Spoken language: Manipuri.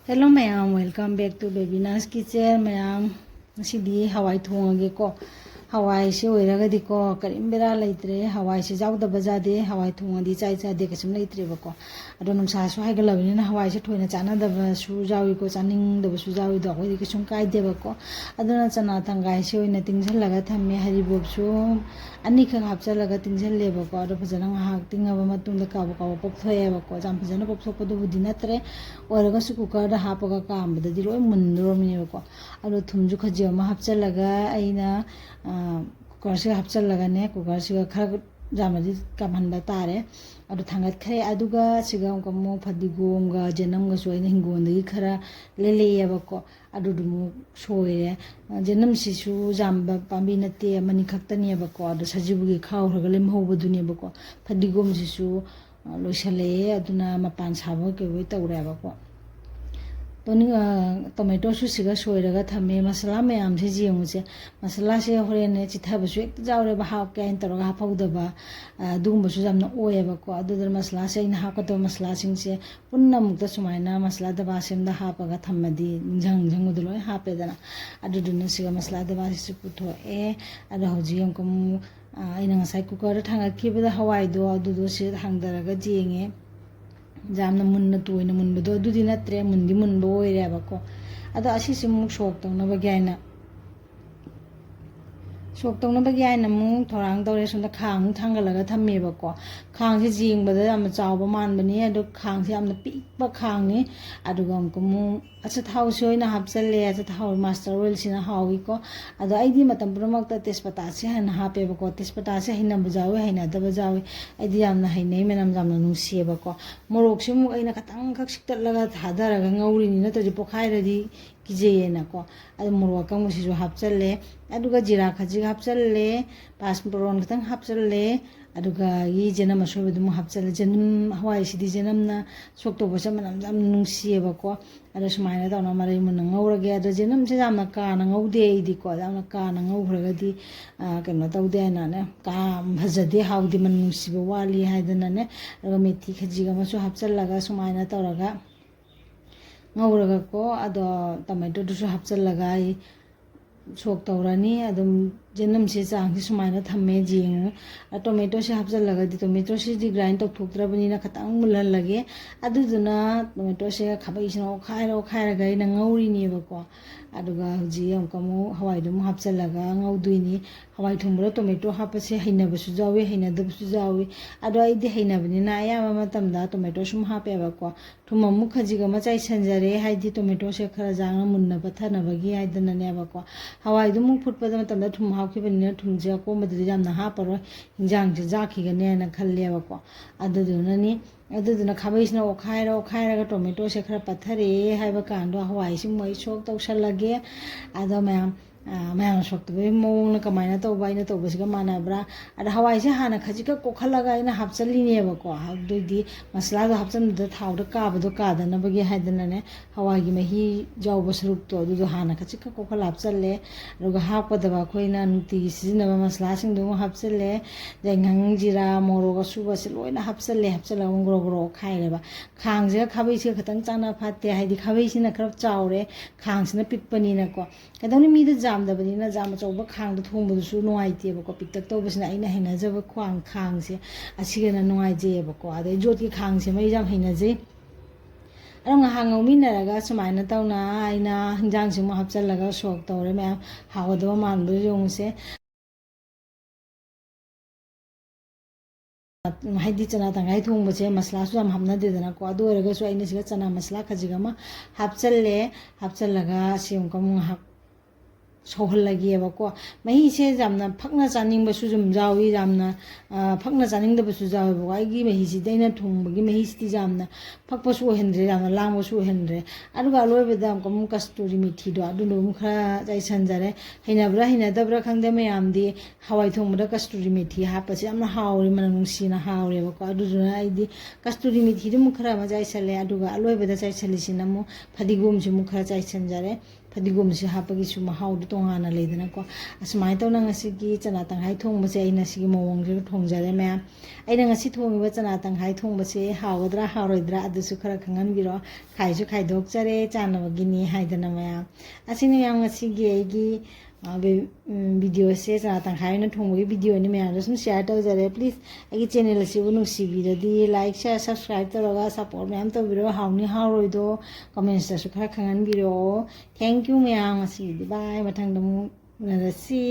Hello ma'am welcome back to Babina's kitchen ma'am ngasiदी hawai thongage ko hawai se oiragadi ko karim bera leitre hawai se jawdaba jade hawai thongadi chai chade kasum leitre ba ko ado numsa su haigalabini na hawai se thoina chana daba su jawi ko chaning daba su jawi do ko kasum kai deba ko aduna chana thangai se oina tingjallaga thamme haribob su ani kha hapchalaga tingjalle ba ko ado phajana hak tingaba matungda ka ba pok thoye ba ko jam phajana pok thok ko budi natre oiraga su cooker da hapaga kaambada di loi munromni ba ko ado thumju khaji ama hapchalaga aina cooker से हपचलगने कुकर से खर जामदी कमहनबा तारे अदु थांगत खरे अदुगा सिगाम कमो फदिगोमगा जेनमगा सोइना हिंगोंदगी खरा लेलेयबको अदु दुमु सोइरे जेनम सिसु जामबा पांबी नते मनि खक्तनियबको अदु सजिबुगी खावरगा लेमहौबदुनियबको फदिगोम सिसु लोइसले अदुना मपान साबो केबो तौरेबको टोमेटो सुसिगा सोइरगा थमे मसला मैम से जेमुसे मसला से होरेने चिथाबसु एक जावरेबा हाफ कैन तरोगा हाफौदबा दुगुंबसु जामना ओयेबको अदुदर मसला से इन हाकतो मसला सिंगसे पुन्ना मुक्ता सुमाइना मसला दबा सेमदा हापगा थमदी झंग लोय हापेदना अदुदुना सिगा मसला दबा से पुथो ए अदु हौजी हमकम आइना ngasai कुकर थांगा खिबदा हवाइदो अदुदो से हांगदरगा जेंगे जामना मुन्ना तोइना मुनबदो अदुदि नत्रे मुंदी मुनबो ओइरेबको अदो असिसि मुक सोक तौनबगी आइना सोक तौनबगी आइना मुक थोरांग तौरे सोंदा खांग थांगलगा थम्मेबको खांगसे जेंगबदा यामना चावबा मानबनी अदो खांगसे यामना पिकबा खांगनी अदुगा अमको मु अच्छा थाव सोइना हापचले अच्छा थाव मास्टर ऑयल सिना हाविको अदो आइदि मतम पुरमक्ता तेजपत्ता से हन हापेबको तेजपत्ता से हिना बजावे हिना दबा जावे आइदि यामना हाइनै मेनम जामना नुसिएबको मोरोक से मु आइना खतंग खक सिक्तलगा थादरगा ngौरिनि नतजि पोखाइरदि किजेयेनाको अदो मोरोक कंगसिसु हापचले अदुगा जीरा खजि हापचले पासपुरन खतंग हापचले अदुगा इ जेनम सोबदुम हापचले जेनम हवाई सिदि जेनमना सोक्तोबसे मनम जाम नुसिएबको अदो सुमाइना तौना मरै मुन ngौरगे अदो जेनम से जामना काना ngौदे इदिको जामना काना ngौखरगदि कनो तौदे नाने का भजदे हाउदि मन नुसिबो वाली हाइदनाने अदो मेथी खजिगा मसु हापचलगा सुमाइना तौरगा ngौरगा को अदो टमाटो दुसु हापचलगा सोक तौरानी अदुम जेनम से चांग से सुमाइना थम्मे जेंग टोमेटो से हापचलगा दि टोमेटो से दि ग्राइंड तौथोक्तरबनिना खतंग मुललगे अदुदुना टोमेटो से खबैसिना खायरगा इना ngौरिनिबको अदुगा हुजी हमकमु हवाइदुम हापचलगा ngौदुइनि हवाइ थुंबरा टोमेटो हापसे हैनबसु जावे हैनदबसु जावे अदो आइदि हैनबनिना आयामा मतमदा टोमेटो सुम हापेबको थुममु खजिगा मचाइ संजरे हाइदि टोमेटो से खरा जांग मुन्ना पथनबगी हाइदननेबको हवाइदुम फुटपदा मतमदा थुम हापखिबनिना थुमजे कोमदि जामना हापरो हिंजांगसे जाखिगनेना खल्लेबको अदुदुननि अदुदुना खाबैसिना ओखायरगा टोमेटो से खरा पथरे हाइबा कांदो हवाइसि मै सोक तौसलगे अदो मैम सोक्तबे मोंगना कमाइना तौबा इना तौबसिगा मानब्रा अद हवाइसे हाना खजिका कोखलगा इना हापचलिनेबको हादुदि मसलादो हापचनदा थावदा काबदो कादनबगी हाइदनने हवाइगी मही जावबा सरुक्तो अदुदो हाना खजिका कोखल हापचले अदुगा हापदबा खोइना नुतिगी सिजिनबा मसलासिंदो हापचले जेंगांग जीरा मोरोग सुबसे लोइना हापचलगा ग्रो खाइरेबा खांगसे खाबैसे खतंग चाना फाते हाइदि खाबैसिना खरा चावरे खांगसिना पिकपनिनाको कदौनि मीदा जामदबनिना जाम चौबा खांगद थोंबदुसु नुआइतेबको पिक्तक तौबसिना आइना हैनाजबा खांगसे असिगना नुआइजेबको अदै जोटकी खांगसे मै जाम हैनाजे अरंग हांगौमिनरगा सुमाइना तौना आइना हिंजांसे मु हापचलगा सोक तौरे मैम हावदबा मानबो योंगसे हाइदि चना तंगाई थोंबसे मसलासु जाम हामनादेदनाको अदु ओरगसु आइना सिगा चना मसला खजिगामा हापचलगा सिमकम सोहलगेबको मही से जामना फकना चानिंगबसु जुम जावी जामना फकना चानिंगदबसु जावेबको आइगी मही सि दैना थोंबगी मही सि जामना फकपसु ओहेनद्रे जामना लांगबसु ओहेनद्रे अदुगा लोइबदा हमकम कस्तूरी मेथी दो अदुनो मुखरा जाय संजरे हैनाब्रा हैनादब्रा खंगदे मयामदि हवाई थोंबदा कस्तूरी मेथी हापसे यामना हावरे मन नुंसिना हावरेबको अदुजुना आइदि कस्तूरी मेथी दु मुखरा मा जाय सले अदुगा लोइबदा जाय सलिसिना मु फदिगोम से मुखरा जाय संजरे ꯐꯗꯤꯒꯣꯝꯁꯤ ꯍꯥꯞꯄꯒꯤꯁꯨ ꯃꯍꯥꯎꯗꯣ ꯇꯣꯉꯥꯟꯅ ꯂꯩꯗꯅꯀꯣ ꯑꯁꯨꯃꯥꯏꯅ ꯇꯧꯅ ꯉꯁꯤꯒꯤ ꯆꯅꯥ ꯇꯪꯈꯥꯏ ꯊꯣꯡꯕꯁꯦ ꯑꯩꯅ ꯁꯤꯒꯤ ꯃꯑꯣꯡꯁꯤꯗ ꯊꯣꯡꯖꯔꯦ ꯃꯌꯥꯝ ꯑꯩꯅ ꯉꯁꯤ ꯊꯣꯡꯉꯤꯕ ꯆꯅꯥ ꯇꯪꯈꯥꯏ ꯊꯣꯡꯕꯁꯦ ꯍꯥꯎꯒꯗ꯭ꯔꯥ ꯍꯥꯎꯔꯣꯏꯗ꯭ꯔꯥ ꯑꯗꯨꯁꯨ ꯈꯔ ꯈꯪꯍꯟꯕꯤꯔꯣ ꯈꯥꯏꯁꯨ ꯈꯥꯏꯗꯣꯛꯆꯔꯦ ꯆꯥꯅꯕꯒꯤꯅꯤ ꯍꯥꯏꯗꯅ ꯃꯌꯥꯝ ꯑꯁꯤꯅꯤ ꯃꯌꯥꯝ ꯉꯁꯤꯒꯤ ꯑꯩꯒꯤ ꯚꯤꯗꯤꯑꯣꯁꯦ ꯆꯅꯥ ꯇꯪꯈꯥꯏ ꯑꯣꯏꯅ ꯊꯣꯡꯕꯒꯤ ꯚꯤꯗꯤꯑꯣꯅꯤ ꯃꯌꯥꯝꯗ ꯁꯨꯝ ꯁꯤꯌꯔ ꯇꯧꯖꯔꯦ ꯄ꯭ꯂꯤꯖ ꯑꯩꯒꯤ ꯆꯦꯅꯦꯜ ꯑꯁꯤꯕꯨ ꯅꯨꯡꯁꯤꯕꯤꯔꯗꯤ ꯂꯥꯏꯛ ꯁꯤꯌꯔ ꯁꯕꯁꯀ꯭ꯔꯥꯏꯕ ꯇꯧꯔꯒ ꯁꯞꯄꯣꯔꯠ ꯃꯌꯥꯝ ꯇꯧꯕꯤꯔꯣ ꯍꯥꯎꯅꯤ ꯍꯥꯎꯔꯣꯏꯗꯣ ꯀꯃꯦꯟꯁꯇꯁꯨ ꯈꯔ ꯈꯪꯍꯟꯕꯤꯔꯛꯑꯣ ꯊꯦꯡꯛ ꯌꯨ ꯃꯌꯥꯝ ꯉꯁꯤꯒꯤꯗꯤ ꯕꯥꯏ ꯃꯊꯪꯗ ꯑꯃꯨꯛ ꯎꯅꯔꯁꯤ